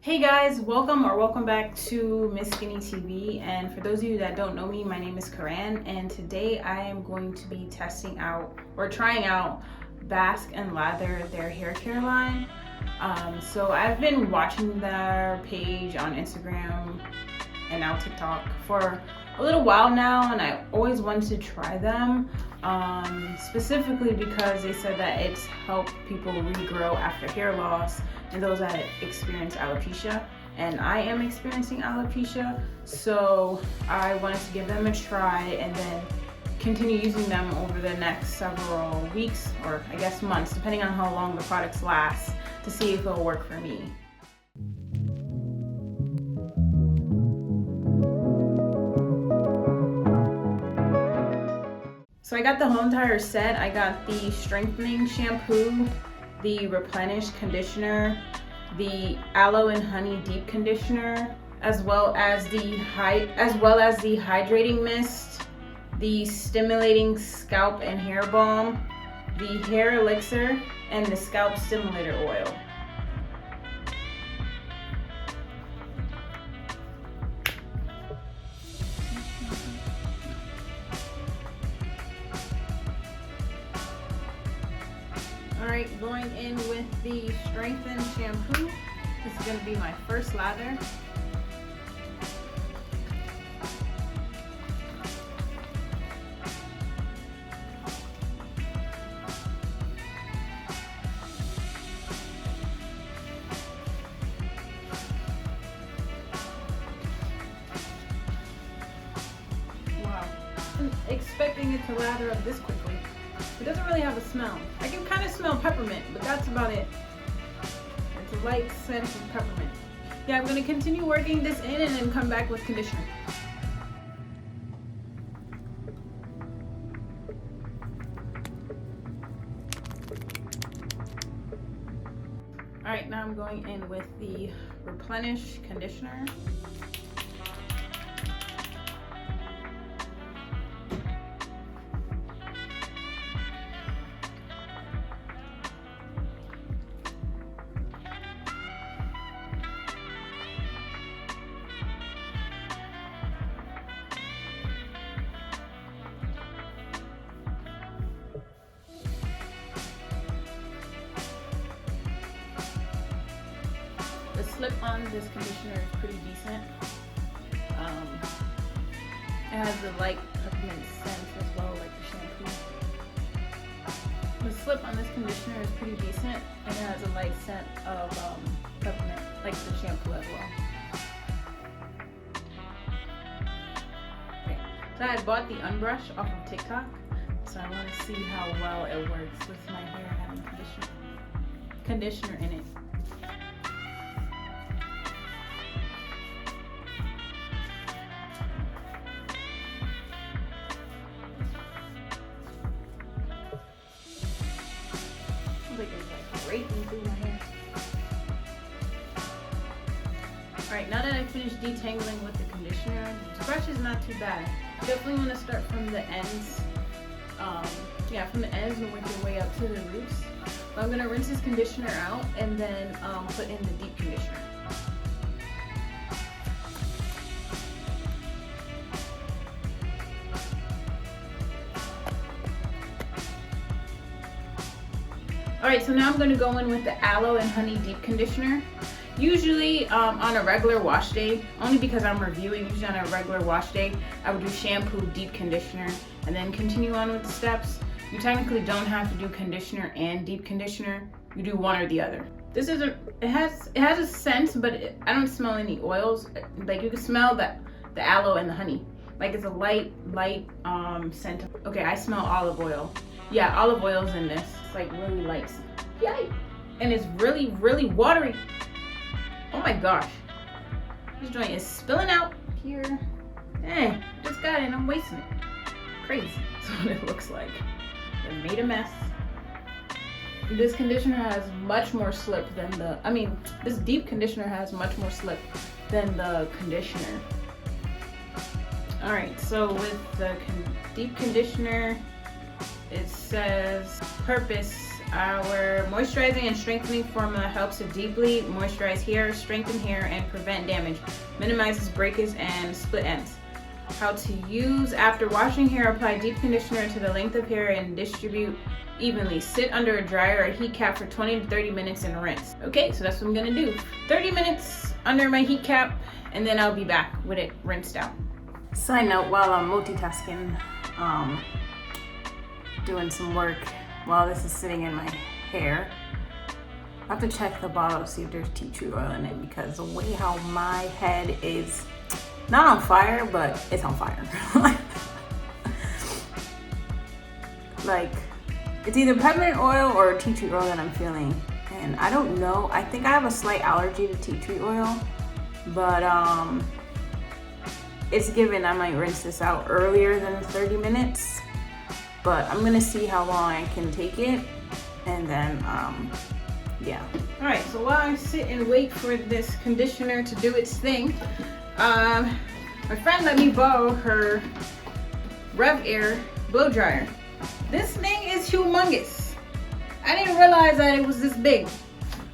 Hey guys, welcome back to Miss Skinny TV. And for those of you that don't know me, my name is Karan, and today I am going to be testing out or trying out Bask and Lather, their hair care line. So I've been watching their page on Instagram and now TikTok for a little while now, and I always wanted to try them, specifically because they said that it's helped people regrow after hair loss and those that experience alopecia. And I am experiencing alopecia, so I wanted to give them a try and then continue using them over the next several weeks, or I guess months, depending on how long the products last, to see if it'll work for me. So I got the whole entire set. I got the Strengthening Shampoo, the Replenish Conditioner, the Aloe Honey Deep Conditioner, as well as the Hydrating Mist, the Stimulating Scalp and Hair Balm, the Hair Elixir, and the Scalp Stimulator Oil. Alright, going in with the Strengthen Shampoo. This is going to be my first lather. Wow, I wasn't expecting it to lather up this quickly. It doesn't really have a smell. I can kind of smell peppermint, but that's about it. It's a light scent of peppermint. Yeah, I'm going to continue working this in and then come back with conditioner. Alright, now I'm going in with the Replenish Conditioner. The slip on this conditioner is pretty decent. It has the light peppermint scent as well, like the shampoo. The slip on this conditioner is pretty decent, and it has a light scent of peppermint, like the shampoo as well. Okay, so I had bought the Unbrush off of TikTok, so I want to see how well it works with my hair having conditioner in it. Like it's like raking through my hair. Alright, now that I finished detangling with the conditioner, the brush is not too bad. You definitely want to start from the ends. From the ends and work your way up to the roots. But I'm going to rinse this conditioner out and then put in the deep conditioner. Alright, so now I'm going to go in with the Aloe and Honey Deep Conditioner. Usually on a regular wash day, only because I'm reviewing, usually on a regular wash day, I would do shampoo, deep conditioner, and then continue on with the steps. You technically don't have to do conditioner and deep conditioner. You do one or the other. This is it has a scent, but I don't smell any oils. Like you can smell the aloe and the honey. Like it's a light scent. Okay, I smell olive oil. Yeah, olive oil's in this. It's like really light. Yay! And it's really, really watery. Oh my gosh. This joint is spilling out here. Dang, just got it and I'm wasting it. Crazy. That's what it looks like. It made a mess. This conditioner has much more slip than this deep conditioner has much more slip than the conditioner. Alright, so with the deep conditioner, it says purpose Our moisturizing and strengthening formula helps to deeply moisturize hair, strengthen hair, and prevent damage. Minimizes breakage and split ends. How to use: after washing hair, apply deep conditioner to the length of hair and distribute evenly. Sit under a dryer or heat cap for 20 to 30 minutes and rinse. Okay, so that's what I'm gonna do. 30 minutes under my heat cap, and then I'll be back with it rinsed out. Side note, while I'm multitasking, doing some work while this is sitting in my hair, I have to check the bottle to see if there's tea tree oil in it, because the way how my head is not on fire, but it's on fire. Like, it's either peppermint oil or tea tree oil that I'm feeling, and I don't know. I think I have a slight allergy to tea tree oil, but it's given I might rinse this out earlier than 30 minutes, but I'm gonna see how long I can take it, and then yeah. All right, so while I sit and wait for this conditioner to do its thing, my friend let me borrow her RevAir Blow Dryer. This thing is humongous. I didn't realize that it was this big.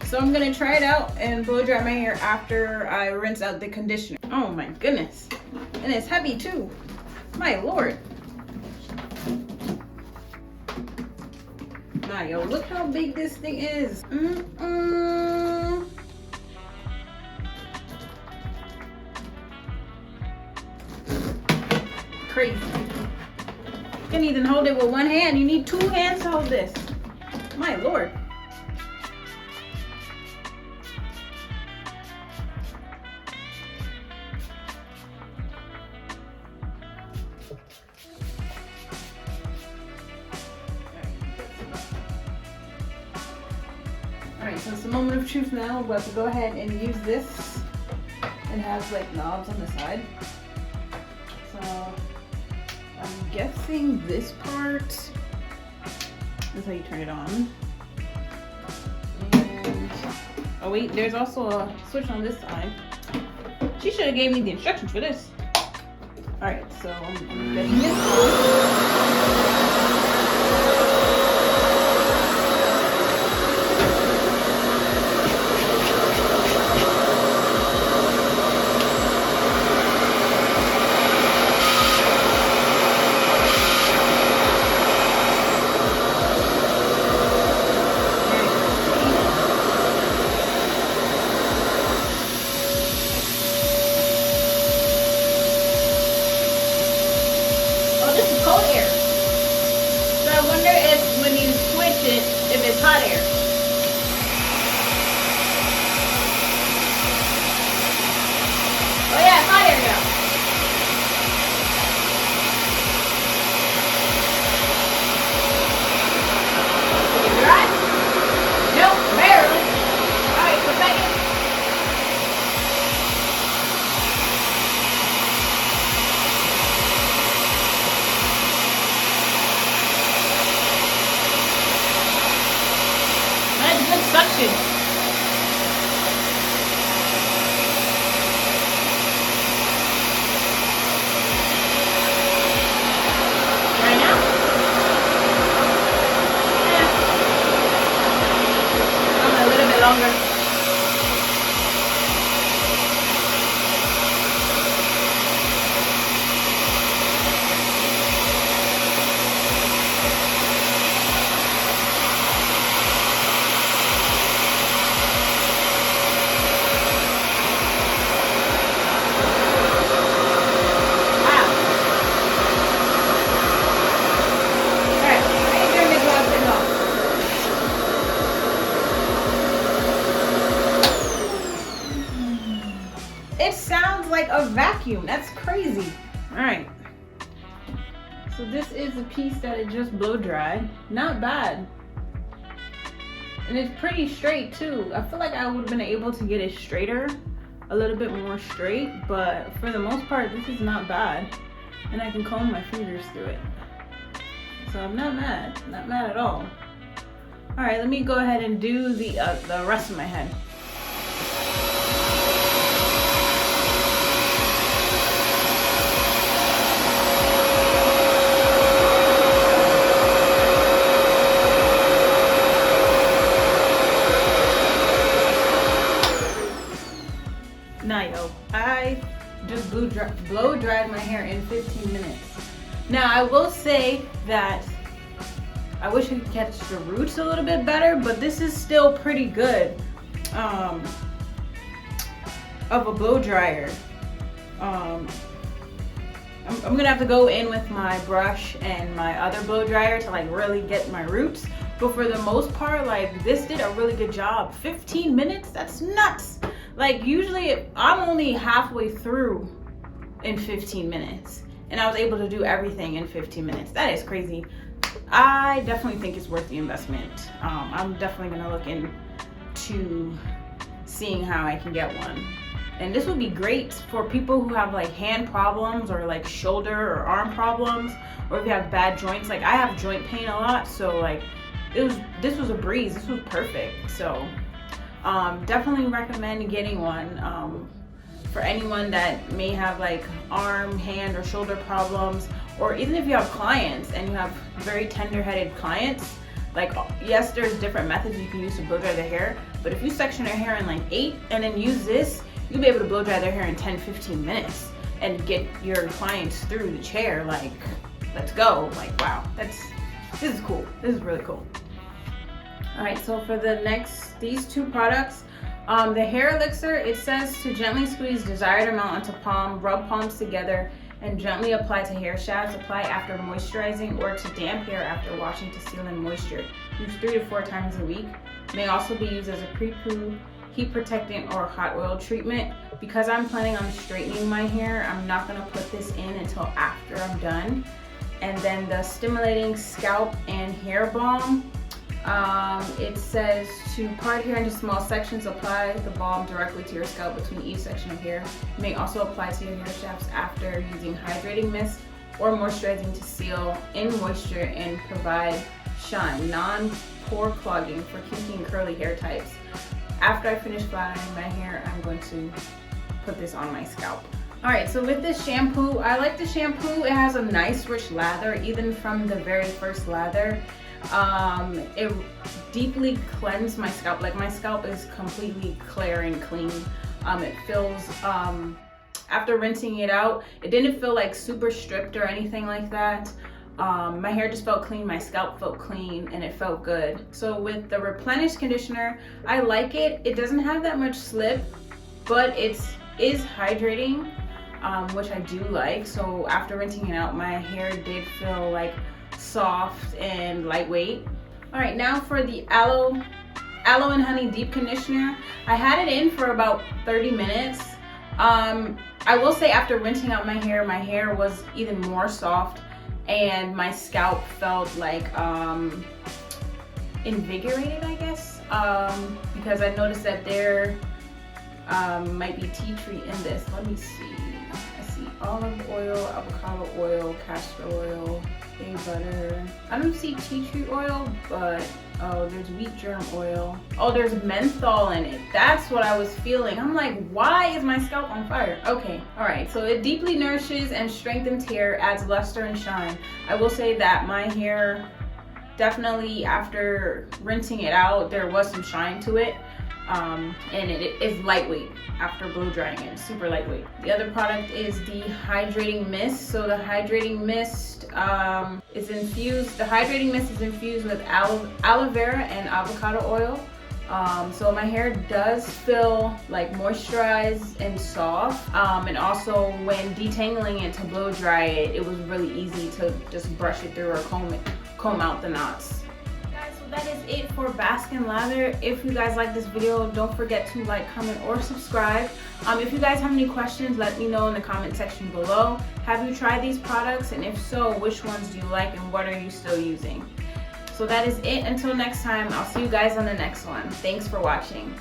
So I'm gonna try it out and blow dry my hair after I rinse out the conditioner. Oh my goodness. And it's heavy too. My Lord. Nah, yo, look how big this thing is. Crazy. You can't even hold it with one hand. You need two hands to hold this. My Lord. Alright, so it's the moment of truth now. We're about to go ahead and use this. It has like knobs on the side. So I'm guessing this part is how you turn it on. And oh wait, there's also a switch on this side. She should have gave me the instructions for this. Alright, so I'm getting this on. If it's hot air. Oh yeah, it's hot air now. Is it dry? Nope, barely. Alright, put back in. Suction. Right now? Yeah. A little bit longer. It sounds like a vacuum. That's crazy. All right. So this is a piece that it just blow dried. Not bad. And it's pretty straight too. I feel like I would have been able to get it straighter, a little bit more straight, but for the most part, this is not bad. And I can comb my fingers through it. So I'm not mad at all. All right, let me go ahead and do the rest of my head. Nah, yo, I just blow dried my hair in 15 minutes. Now, I will say that I wish I could catch the roots a little bit better, but this is still pretty good of a blow dryer. I'm gonna have to go in with my brush and my other blow dryer to like really get my roots. But for the most part, like this did a really good job. 15 minutes? That's nuts. Like usually I'm only halfway through in 15 minutes. And I was able to do everything in 15 minutes. That is crazy. I definitely think it's worth the investment. I'm definitely gonna look into seeing how I can get one. And this would be great for people who have like hand problems or like shoulder or arm problems, or if you have bad joints. Like I have joint pain a lot, so like this was a breeze. This was perfect. So definitely recommend getting one for anyone that may have like arm, hand, or shoulder problems, or even if you have clients and you have very tender-headed clients. Like, yes, there's different methods you can use to blow dry the hair, but if you section your hair in like 8 and then use this, you'll be able to blow dry their hair in 10-15 minutes and get your clients through the chair. Like, let's go. Like, wow, this is cool. This is really cool. All right, so for these two products, the hair elixir, it says to gently squeeze desired amount onto palm, rub palms together, and gently apply to hair shafts. Apply after moisturizing or to damp hair after washing to seal in moisture. Use 3 to 4 times a week. May also be used as a pre-poo, heat protectant, or hot oil treatment. Because I'm planning on straightening my hair, I'm not gonna put this in until after I'm done. And then the stimulating scalp and hair balm. It says to part hair into small sections, apply the balm directly to your scalp between each section of hair. You may also apply to your hair shafts after using hydrating mist or moisturizing to seal in moisture and provide shine, non-pore clogging for kinky and curly hair types. After I finish flattering my hair, I'm going to put this on my scalp. Alright, so with this shampoo, I like the shampoo. It has a nice rich lather, even from the very first lather. It deeply cleansed my scalp. Like my scalp is completely clear and clean. It feels, after rinsing it out, it didn't feel like super stripped or anything like that. My hair just felt clean, my scalp felt clean, and it felt good. So with the Replenish Conditioner, I like it. It doesn't have that much slip, but it is hydrating, which I do like. So after rinsing it out, my hair did feel like soft and lightweight. All right, now for the Aloe Honey Deep Conditioner. I had it in for about 30 minutes. I will say after rinsing out my hair was even more soft, and my scalp felt like invigorated, I guess, because I noticed that there might be tea tree in this. Let me see. I see olive oil, avocado oil, castor oil, shea butter. I don't see tea tree oil, but oh, there's wheat germ oil. Oh, there's menthol in it. That's what I was feeling. I'm like, why is my scalp on fire? Okay, all right. So it deeply nourishes and strengthens hair, adds luster and shine. I will say that my hair definitely, after rinsing it out, there was some shine to it. And it is lightweight after blow drying it, super lightweight. The other product is the hydrating mist. So the hydrating mist is infused. The hydrating mist is infused with aloe vera and avocado oil. So my hair does feel like moisturized and soft. And also when detangling it to blow dry it, it was really easy to just brush it through or comb out the knots. That is it for Bask and Lather. If you guys like this video, don't forget to like, comment, or subscribe. If you guys have any questions, let me know in the comment section below. Have you tried these products? And if so, which ones do you like and what are you still using? So that is it. Until next time, I'll see you guys on the next one. Thanks for watching.